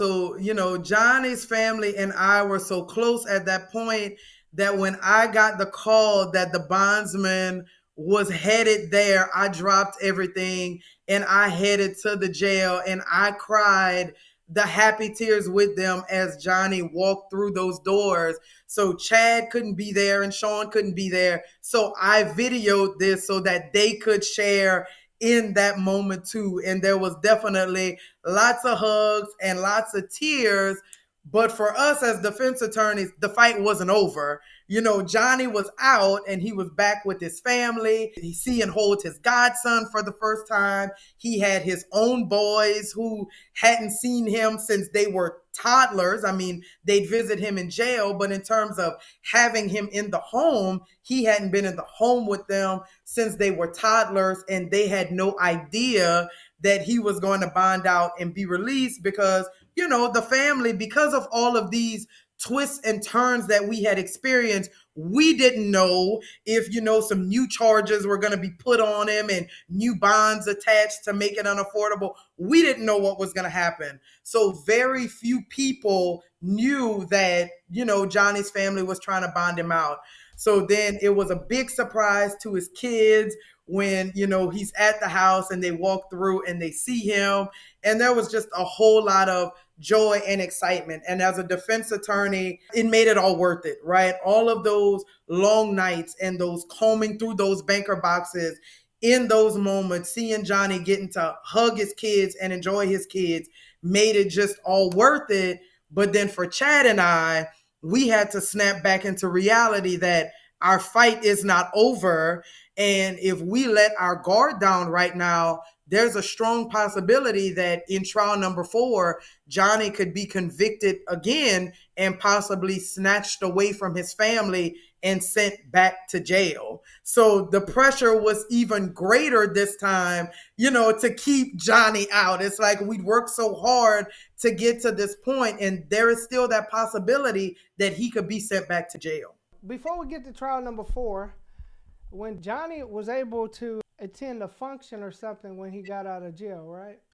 So, Johnny's family and I were so close at that point that when I got the call that the bondsman was headed there, I dropped everything and I headed to the jail and I cried the happy tears with them as Johnny walked through those doors. So Chad couldn't be there and Sean couldn't be there. So I videoed this so that they could share in that moment too. And there was definitely lots of hugs and lots of tears. But for us as defense attorneys, the fight wasn't over. Johnny was out and he was back with his family. He see and hold his godson for the first time. He had his own boys who hadn't seen him since they were toddlers. I mean, they'd visit him in jail, but in terms of having him in the home, he hadn't been in the home with them since they were toddlers, and they had no idea that he was going to bond out and be released because, the family, because of all of these twists and turns that we had experienced, we didn't know if, some new charges were going to be put on him and new bonds attached to make it unaffordable. We didn't know what was going to happen. So very few people knew that, Johnny's family was trying to bond him out. So then it was a big surprise to his kids when, he's at the house and they walk through and they see him. And there was just a whole lot of joy and excitement. And as a defense attorney, it made it all worth it, right? All of those long nights and those combing through those banker boxes, in those moments, seeing Johnny getting to hug his kids and enjoy his kids made it just all worth it. But then for Chad and I, we had to snap back into reality that our fight is not over. And if we let our guard down right now, there's a strong possibility that in trial number 4, Johnny could be convicted again and possibly snatched away from his family and sent back to jail. So the pressure was even greater this time, to keep Johnny out. It's like we'd worked so hard to get to this point, and there is still that possibility that he could be sent back to jail. Before we get to trial number 4, when Johnny was able to attend a function or something when he got out of jail, right?